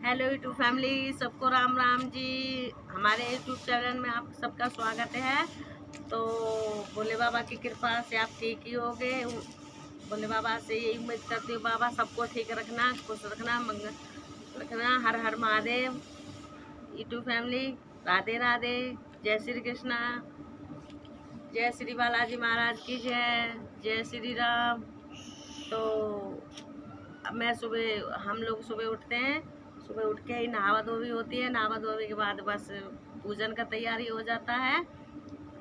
Hello YouTube family, सबको राम राम जी। हमारे YouTube channel में आप सबका स्वागत है। तो भोले बाबा की कृपा से आप ठीक ही होगे। भोले बाबा से यही उम्मीद करती हूँ, बाबा सबको ठीक रखना, खुश रखना, मंगल रखना। हर हर महादेव। यूट्यूब फैमिली, राधे राधे, जय श्री कृष्णा, जय श्री बालाजी महाराज की जय, जय श्री राम। तो मैं हम लोग सुबह उठते हैं, सुबह उठ के ही नहावा धोवी होती है। नहावा धोवी के बाद बस पूजन का तैयारी हो जाता है।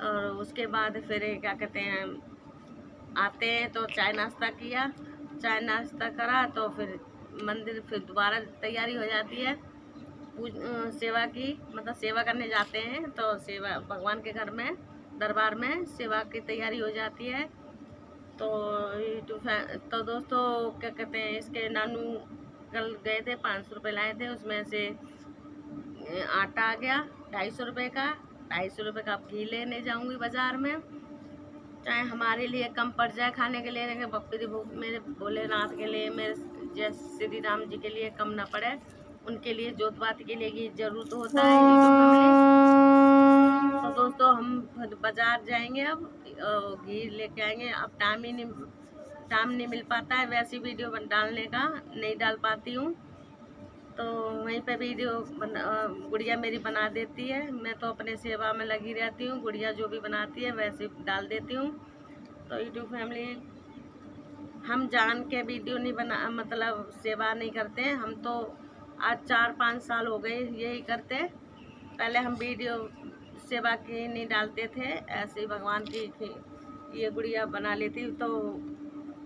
और उसके बाद फिर क्या कहते हैं, आते हैं तो चाय नाश्ता किया, चाय नाश्ता करा तो फिर मंदिर फिर दोबारा तैयारी हो जाती है सेवा की। मतलब सेवा करने जाते हैं तो सेवा भगवान के घर में दरबार में सेवा की तैयारी हो जाती है। तो तो दोस्तों क्या कहते हैं, इसके नानू कल गए थे, 500 रुपये लाए थे, उसमें से आटा आ गया 250 रुपये का। 250 रुपये का घी लेने जाऊंगी बाजार में, चाहे हमारे लिए कम पड़ जाए खाने के लिए, लेकिन बप्पी मेरे भोलेनाथ के लिए, मेरे जय श्री राम जी के लिए कम ना पड़े। उनके लिए जोतवात के लिए घी जरूरत होता है। तो दोस्तों हम बाजार जाएंगे, अब घी लेके आएंगे। अब टाइम नहीं मिल पाता है वैसी वीडियो डालने का, नहीं डाल पाती हूँ। तो वहीं पे वीडियो गुड़िया मेरी बना देती है, मैं तो अपने सेवा में लगी रहती हूँ। गुड़िया जो भी बनाती है वैसे डाल देती हूँ। तो यूट्यूब फैमिली, हम जान के वीडियो नहीं बना, मतलब सेवा नहीं करते हैं हम तो। आज 4-5 साल हो गए यही करते। पहले हम वीडियो सेवा की नहीं डालते थे, ऐसे ही भगवान की ये गुड़िया बना लेती। तो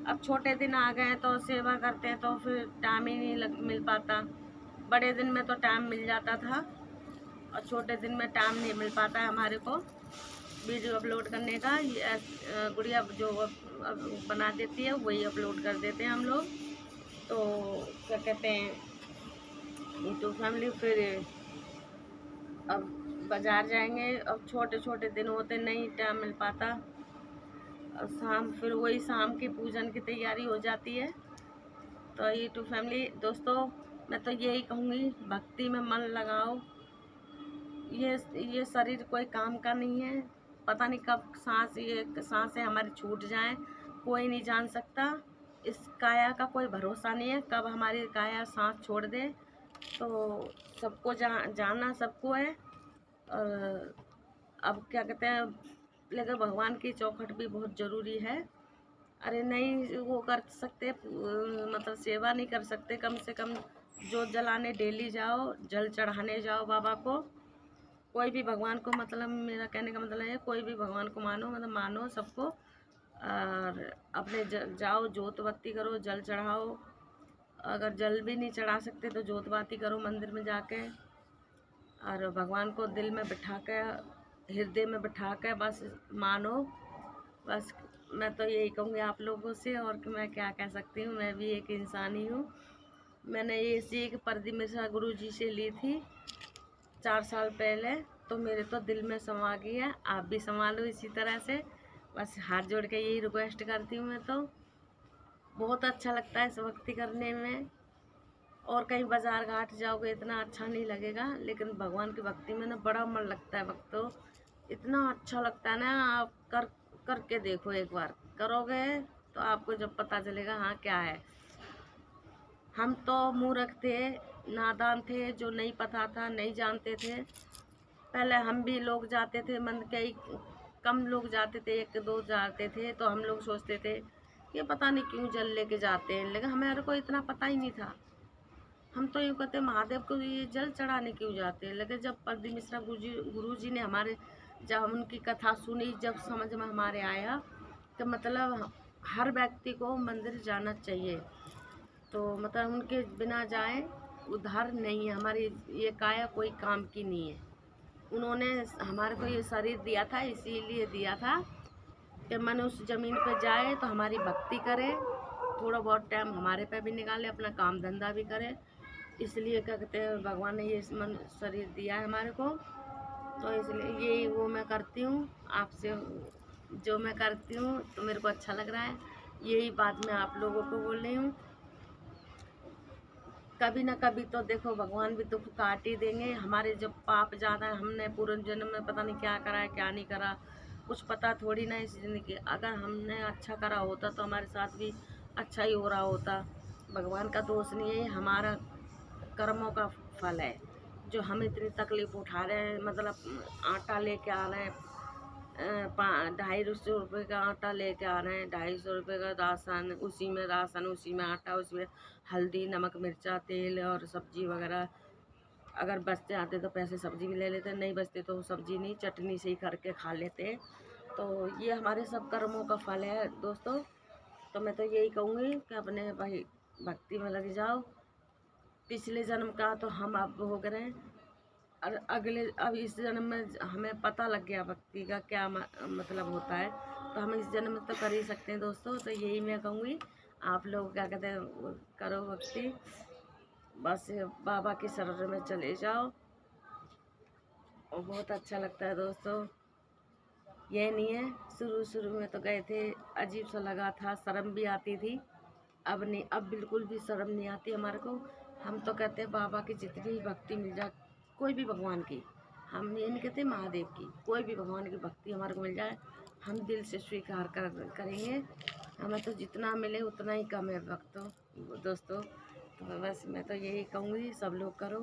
अब छोटे दिन आ गए तो सेवा करते हैं तो फिर टाइम ही नहीं मिल पाता। बड़े दिन में तो टाइम मिल जाता था और छोटे दिन में टाइम नहीं मिल पाता है हमारे को वीडियो अपलोड करने का। ये गुड़िया जो बना देती है वही अपलोड कर देते हैं हम लोग। तो क्या कहते हैं, यूट्यूब फैमिली, फिर अब बाजार जाएंगे। अब छोटे छोटे दिन होते, नहीं टाइम मिल पाता। और शाम फिर वही शाम की पूजन की तैयारी हो जाती है। तो यूट्यूब फैमिली दोस्तों, मैं तो यही कहूँगी, भक्ति में मन लगाओ। ये शरीर कोई काम का नहीं है। पता नहीं कब सांसें हमारी छूट जाएं, कोई नहीं जान सकता। इस काया का कोई भरोसा नहीं है, कब हमारी काया सांस छोड़ दे। तो सबको जाना सबको है। और अब क्या कहते हैं, लेकिन भगवान की चौखट भी बहुत ज़रूरी है। अरे नहीं वो कर सकते, मतलब सेवा नहीं कर सकते, कम से कम जोत जलाने डेली जाओ, जल चढ़ाने जाओ बाबा को। कोई भी भगवान को, मतलब मेरा कहने का मतलब है कोई भी भगवान को मानो, मतलब मानो सबको। और अपने जाओ, जोत बत्ती करो, जल चढ़ाओ। अगर जल भी नहीं चढ़ा सकते तो जोत बत्ती करो मंदिर में जाके, और भगवान को दिल में बिठा के, हृदय में बिठा के बस मानो। बस मैं तो यही कहूँगी आप लोगों से, और मैं क्या कह सकती हूँ, मैं भी एक इंसान ही हूँ। मैंने ये सीख प्रदीप मिश्रा गुरु जी से ली थी 4 साल पहले, तो मेरे तो दिल में समा गई है। आप भी संभालो इसी तरह से, बस हाथ जोड़ के यही रिक्वेस्ट करती हूँ मैं तो। बहुत अच्छा लगता है इस भक्ति करने में। और कहीं बाजार घाट जाओगे इतना अच्छा नहीं लगेगा, लेकिन भगवान की भक्ति में ना बड़ा मन लगता है भक्तों। इतना अच्छा लगता है ना, आप करके देखो, एक बार करोगे तो आपको जब पता चलेगा हाँ क्या है। हम तो मूर्ख थे, नादान थे, जो नहीं पता था, नहीं जानते थे। पहले हम भी लोग जाते थे, मन कई कम लोग जाते थे, 1-2 जाते थे, तो हम लोग सोचते थे ये पता नहीं क्यों जल लेके जाते हैं, लेकिन हमारे को इतना पता ही नहीं था। हम तो यूँ कहते महादेव को ये जल चढ़ाने क्यों जाते हैं। लेकिन जब प्रदीप मिश्रा गुरु जी ने जब हम उनकी कथा सुनी, जब समझ में हमारे आया कि मतलब हर व्यक्ति को मंदिर जाना चाहिए। तो मतलब उनके बिना जाए उद्धार नहीं है। हमारी ये काया कोई काम की नहीं है। उन्होंने हमारे को ये शरीर दिया था, इसीलिए दिया था कि मनुष्य ज़मीन पर जाए तो हमारी भक्ति करे, थोड़ा बहुत टाइम हमारे पे भी निकाले, अपना काम धंधा भी करे। इसलिए क्या कहते हैं, भगवान ने ये शरीर दिया है हमारे को। तो इसलिए यही वो मैं करती हूँ आपसे, जो मैं करती हूँ तो मेरे को अच्छा लग रहा है। यही बात मैं आप लोगों को बोल रही हूँ। कभी ना कभी तो देखो भगवान भी दुख काट ही देंगे। हमारे जब पाप ज़्यादा है, हमने पूर्व जन्म में पता नहीं क्या करा है क्या नहीं करा, कुछ पता थोड़ी ना इस ज़िंदगी। अगर हमने अच्छा करा होता तो हमारे साथ भी अच्छा ही हो रहा होता। भगवान का दोष नहीं है, ये हमारा कर्मों का फल है जो हम इतनी तकलीफ उठा रहे हैं। मतलब आटा लेके आ रहे हैं, 250 रुपये का आटा लेके आ रहे हैं, 250 रुपये का राशन, उसी में आटा, उसमें हल्दी, नमक, मिर्चा, तेल और सब्जी वगैरह। अगर बचते आते तो पैसे सब्जी भी ले लेते, नहीं बचते तो सब्जी नहीं, चटनी से ही करके खा लेते। तो ये हमारे सब कर्मों का फल है दोस्तों। तो मैं तो यही कहूँगी कि अपने भाई भक्ति में लग जाओ। पिछले जन्म का तो हम अब भोग रहे हैं, और अब इस जन्म में हमें पता लग गया भक्ति का क्या मतलब होता है, तो हम इस जन्म में तो कर ही सकते हैं दोस्तों। तो यही मैं कहूँगी, आप लोग क्या कहते हैं, करो भक्ति, बस बाबा की शरण में चले जाओ और बहुत अच्छा लगता है दोस्तों। ये नहीं है, शुरू में तो गए थे, अजीब सा लगा था, शर्म भी आती थी। अब नहीं, अब बिल्कुल भी शर्म नहीं आती हमारे को। हम तो कहते हैं बाबा की जितनी भी भक्ति मिल जाए, कोई भी भगवान की, हम ये नहीं कहते महादेव की, कोई भी भगवान की भक्ति हमारे को मिल जाए, हम दिल से स्वीकार करेंगे। हमें तो जितना मिले उतना ही कम है भक्तों दोस्तों। तो बस मैं तो यही कहूँगी, सब लोग करो।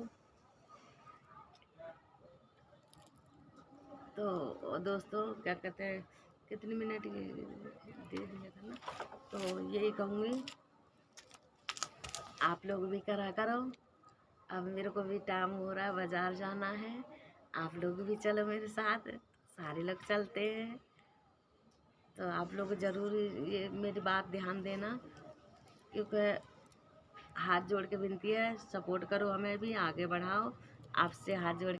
तो दोस्तों क्या कहते हैं, कितनी मिनट दे दिया था ना, तो यही कहूँगी, आप लोग भी करा करो। अब मेरे को भी टाइम हो रहा है, बाज़ार जाना है, आप लोग भी चलो मेरे साथ, सारे लोग चलते हैं। तो आप लोग ज़रूर ये मेरी बात ध्यान देना, क्योंकि हाथ जोड़ के विनती है, सपोर्ट करो, हमें भी आगे बढ़ाओ। आपसे हाथ जोड़